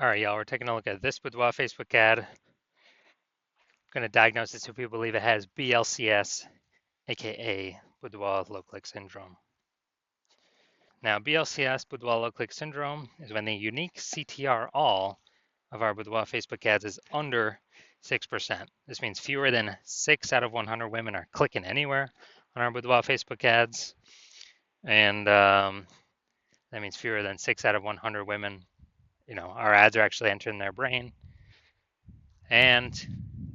All right, y'all, we're taking a look at this Boudoir Facebook ad. I'm going to diagnose this if we believe it has BLCS, aka Boudoir low click syndrome. Now, BLCS, Boudoir low click syndrome, is when the unique CTR all of our Boudoir Facebook ads is under 6%. This means fewer than 6 out of 100 women are clicking anywhere on our Boudoir Facebook ads. And that means fewer than 6 out of 100 women, our ads are actually entering their brain. And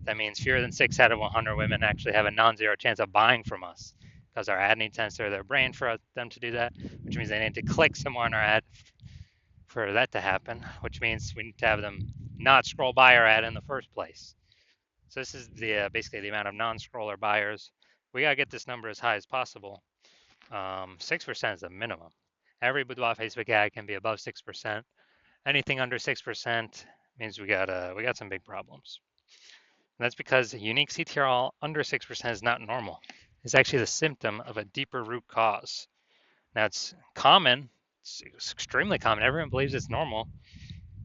that means fewer than 6 out of 100 women actually have a non-zero chance of buying from us because our ad needs to enter their brain for them to do that, which means they need to click somewhere on our ad for that to happen, which means we need to have them not scroll by our ad in the first place. So this is basically the amount of non-scroller buyers. We got to get this number as high as possible. 6% is the minimum. Every Boudoir Facebook ad can be above 6%. Anything under 6% means we got some big problems. And that's because unique CTRL under 6% is not normal. It's actually the symptom of a deeper root cause. Now it's common, it's extremely common. Everyone believes it's normal,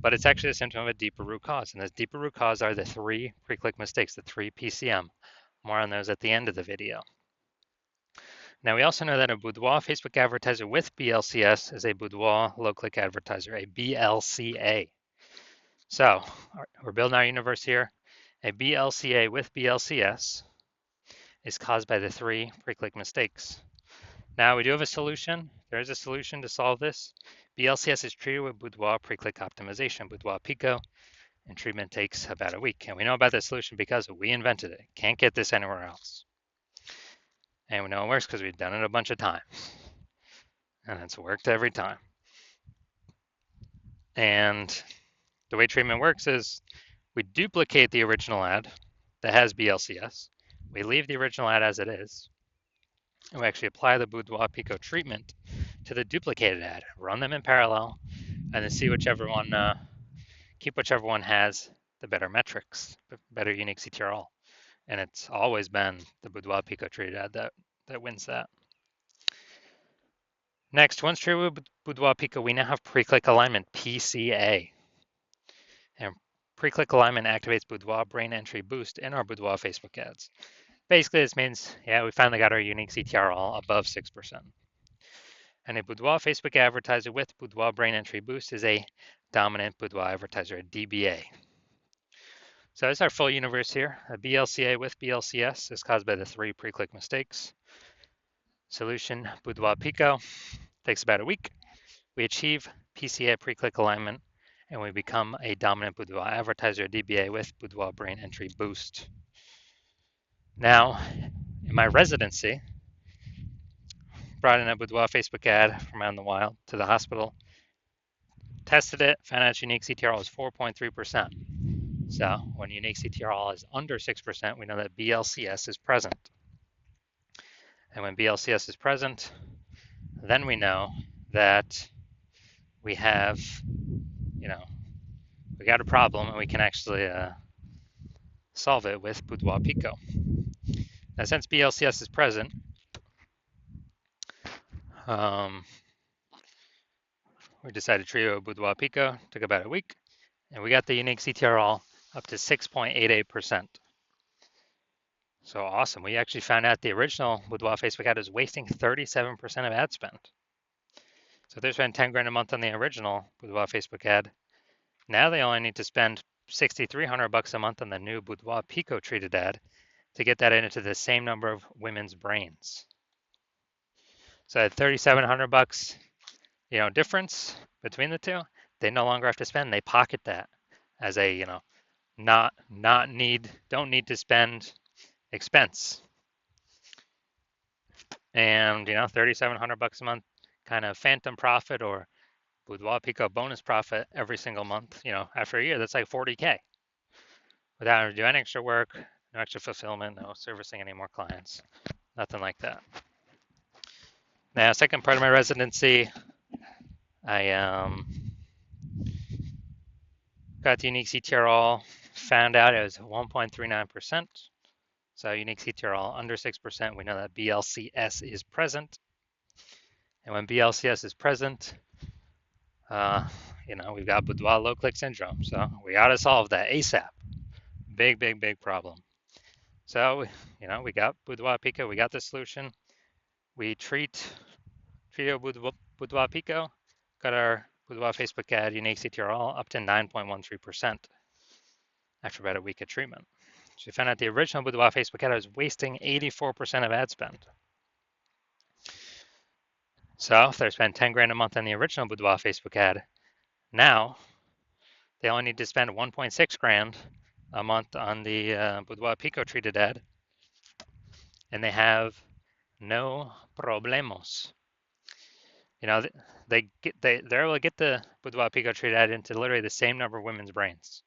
but it's actually a symptom of a deeper root cause. And those deeper root cause are the 3 pre-click mistakes, the 3 PCM. More on those at the end of the video. Now we also know that a Boudoir Facebook advertiser with BLCS is a Boudoir low-click advertiser, a BLCA. So we're building our universe here. A BLCA with BLCS is caused by the 3 pre-click mistakes. Now we do have a solution. There is a solution to solve this. BLCS is treated with Boudoir pre-click optimization, Boudoir Pico, and treatment takes about a week. And we know about this solution because we invented it. Can't get this anywhere else. And we know it works because we've done it a bunch of times. And it's worked every time. And the way treatment works is we duplicate the original ad that has BLCS. We leave the original ad as it is. And we actually apply the Boudoir Pico treatment to the duplicated ad, run them in parallel, and then see whichever one, keep whichever one has the better metrics, better unique CTRL. And it's always been the Boudoir Pico treated ad that wins that. Next, once treated with Boudoir Pico, we now have pre-click alignment, PCA. And pre-click alignment activates Boudoir brain entry boost in our Boudoir Facebook ads. Basically, this means, we finally got our unique CTRL above 6%. And a Boudoir Facebook advertiser with Boudoir brain entry boost is a dominant Boudoir advertiser, a DBA. So that's our full universe here. A BLCA with BLCS is caused by the 3 pre-click mistakes. Solution, Boudoir Pico, takes about a week. We achieve PCA pre-click alignment, and we become a dominant Boudoir advertiser, DBA with Boudoir brain entry boost. Now, in my residency, brought in a Boudoir Facebook ad from out in the wild to the hospital, tested it, found out its unique CTRL is 4.3%. So when unique CTRL is under 6%, we know that BLCS is present. And when BLCS is present, then we know that we have, we got a problem and we can actually solve it with Boudoir Pico. Now, since BLCS is present, we decided to treat it with Boudoir Pico. Took about a week, and we got the unique CTRL up to 6.88%. So awesome. We actually found out the original Boudoir Facebook ad is wasting 37% of ad spend. So if they spend 10 grand a month on the original Boudoir Facebook ad, now they only need to spend $6,300 a month on the new Boudoir Pico treated ad to get that into the same number of women's brains. So at $3,700, difference between the two, they no longer have to spend. They pocket that as a, don't need to spend expense. And, $3,700 a month kind of phantom profit or Boudoir Pico bonus profit every single month, after a year, that's like 40K without having to do any extra work, no extra fulfillment, no servicing any more clients, nothing like that. Now, second part of my residency, I got the unique CTRL, found out it was 1.39%. So unique CTRL under 6%, we know that BLCS is present. And when BLCS is present, we've got boudoir low click syndrome. So we got to solve that ASAP. Big, big, big problem. So, we got boudoir pico. We got the solution. We treated boudoir pico, got our boudoir Facebook ad unique CTRL up to 9.13% after about a week of treatment. So we found out the original boudoir Facebook ad was wasting 84% of ad spend. So if they spend 10 grand a month on the original boudoir Facebook ad, now they only need to spend 1.6 grand a month on the boudoir pico treated ad, and they have no problemos. They're able to get the boudoir pico treated ad into literally the same number of women's brains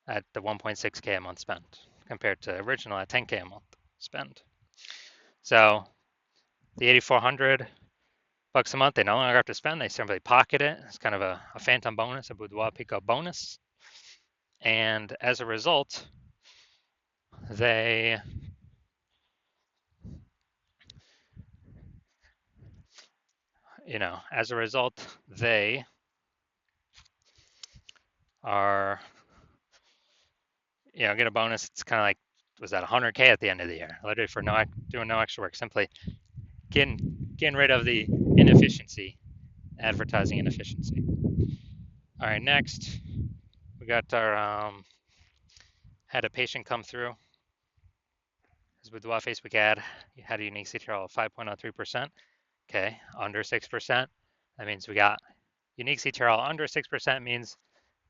at the 1.6K a month spent compared to original at 10K a month spend. So the 8,400 bucks a month, they no longer have to spend. They simply pocket it. It's kind of a phantom bonus, a boudoir pico bonus. And as a result, they are, get a bonus. It's kind of like, was that 100K at the end of the year, literally for doing no extra work, simply getting rid of the inefficiency, advertising inefficiency. All right, next we got our had a patient come through. His boudoir Facebook ad had a unique CTRL of 5.03%. Okay, under 6%. That means we got unique CTRL under 6% means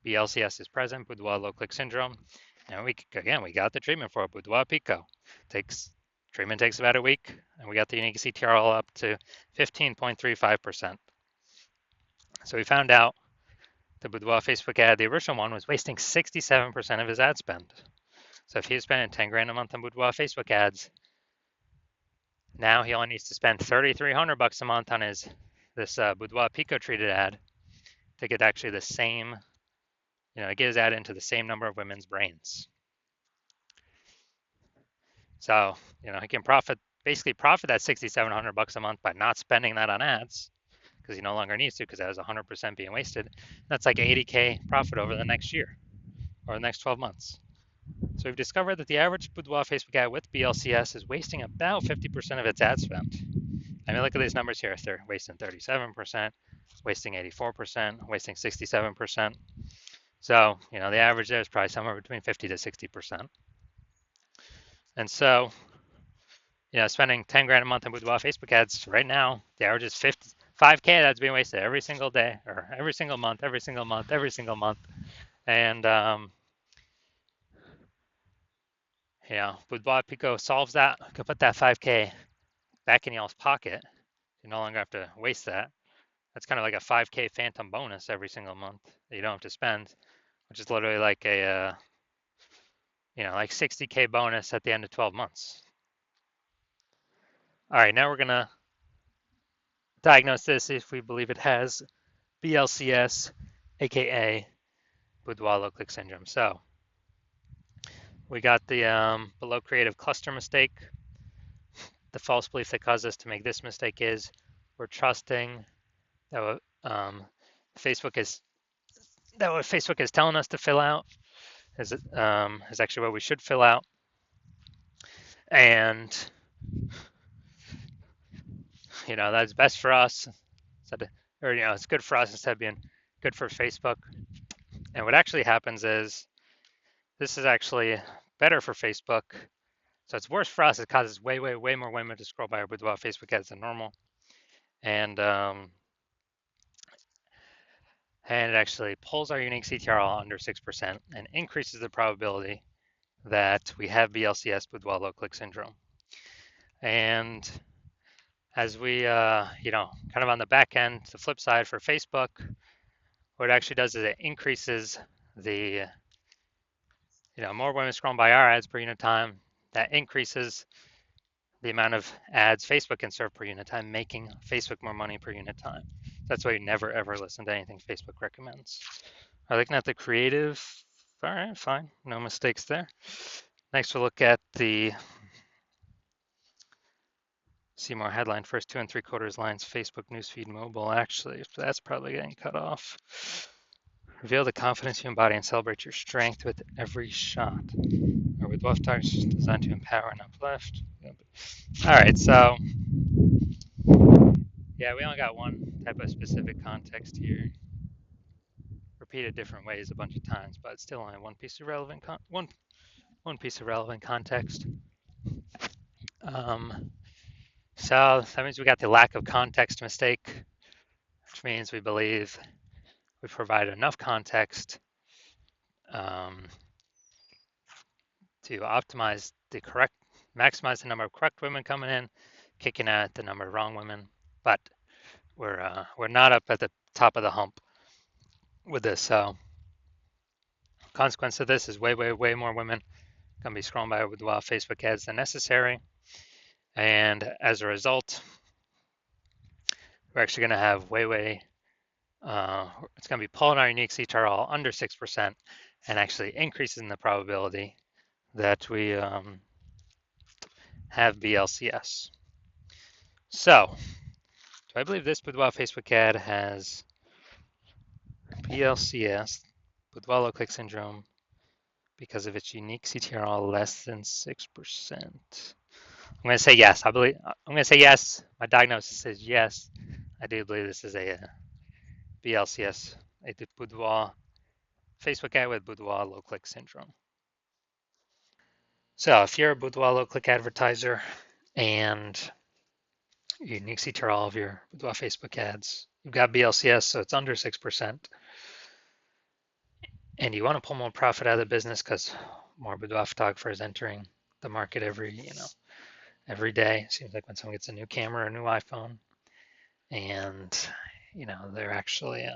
BLCS is present, boudoir low click syndrome. And we got the treatment for it, boudoir pico. Treatment takes about a week, and we got the unique CTRL up to 15.35%. So we found out the boudoir Facebook ad, the original one, was wasting 67% of his ad spend. So if he was spending 10 grand a month on boudoir Facebook ads, now he only needs to spend 3,300 bucks a month on this boudoir pico treated ad to get actually the same, get his ad into the same number of women's brains. So, he can basically profit that 6,700 bucks a month by not spending that on ads because he no longer needs to because that was 100% being wasted. That's like 80K profit over the next year or the next 12 months. So we've discovered that the average boudoir Facebook ad with BLCS is wasting about 50% of its ad spend. I mean, look at these numbers here. They're wasting 37%, wasting 84%, wasting 67%. So, the average there is probably somewhere between 50 to 60%. And so, spending 10 grand a month on boudoir Facebook ads right now, the average is 5K that's being wasted every single day or every single month. And, boudoir pico solves that. You can put that 5K back in y'all's pocket. You no longer have to waste that. That's kind of like a 5K phantom bonus every single month that you don't have to spend, which is literally like a, like 60K bonus at the end of 12 months. All right, now we're going to diagnose this if we believe it has BLCS, aka boudoir low click syndrome. So we got the below creative cluster mistake. The false belief that caused us to make this mistake is we're trusting that what Facebook is telling us to fill out is actually what we should fill out, and that's best for us, or it's good for us instead of being good for Facebook. And what actually happens is this is actually better for Facebook. So it's worse for us. It causes way more women to scroll by our boudoir Facebook ads than normal, and it actually pulls our unique CTRL under 6% and increases the probability that we have BLCS boudoir low click syndrome. And as we, kind of on the back end, the flip side for Facebook, what it actually does is it increases the, more women scrolling by our ads per unit time. That increases the amount of ads Facebook can serve per unit time, making Facebook more money per unit time. That's why you never ever listen to anything Facebook recommends. All right, looking at the creative. All right, fine, no mistakes there. Next, we'll look at the See more headline, first 2 3/4 lines, Facebook newsfeed mobile. Actually, that's probably getting cut off. Reveal the confidence you embody and celebrate your strength with every shot. Or with Bluff Talks designed to empower and uplift. All right, so yeah, we only got one type of specific context here. Repeated different ways a bunch of times, but still only one piece of relevant one piece of relevant context. So that means we got the lack of context mistake, which means we believe we provide enough context to optimize maximize the number of correct women coming in, kicking out the number of wrong women. But we're not up at the top of the hump with this. So consequence of this is way more women gonna be scrolling by with wild Facebook ads than necessary, and as a result, we're actually gonna have it's gonna be pulling our unique CTRL under 6%, and actually increasing the probability that we have BLCS. So, do I believe this Boudoir Facebook ad has BLCS, Boudoir low click syndrome, because of its unique CTRL less than 6%? I'm going to say yes. I'm going to say yes. My diagnosis is yes. I do believe this is a BLCS, a Boudoir Facebook ad with Boudoir low click syndrome. So if you're a Boudoir low click advertiser and you unique CTRL all of your Boudoir Facebook ads, you've got BLCS, so it's under 6%, and you want to pull more profit out of the business because more Boudoir photographers entering the market every day. It seems like when someone gets a new camera or a new iPhone, and they're actually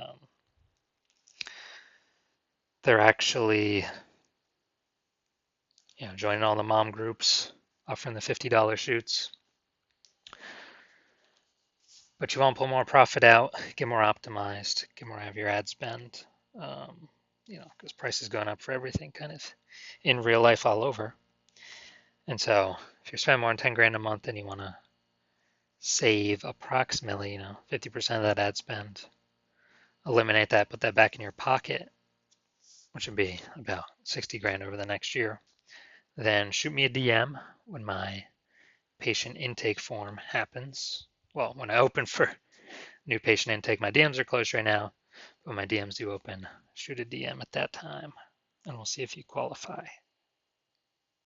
joining all the mom groups, offering the $50 shoots. But you want to pull more profit out, get more optimized, get more out of your ad spend, because price is going up for everything kind of in real life all over. And so if you're spending more than 10 grand a month and you want to save approximately, 50% of that ad spend, eliminate that, put that back in your pocket, which would be about 60 grand over the next year, then shoot me a DM when my patient intake form happens. Well, when I open for new patient intake, my DMs are closed right now, but my DMs do open. Shoot a DM at that time, and we'll see if you qualify.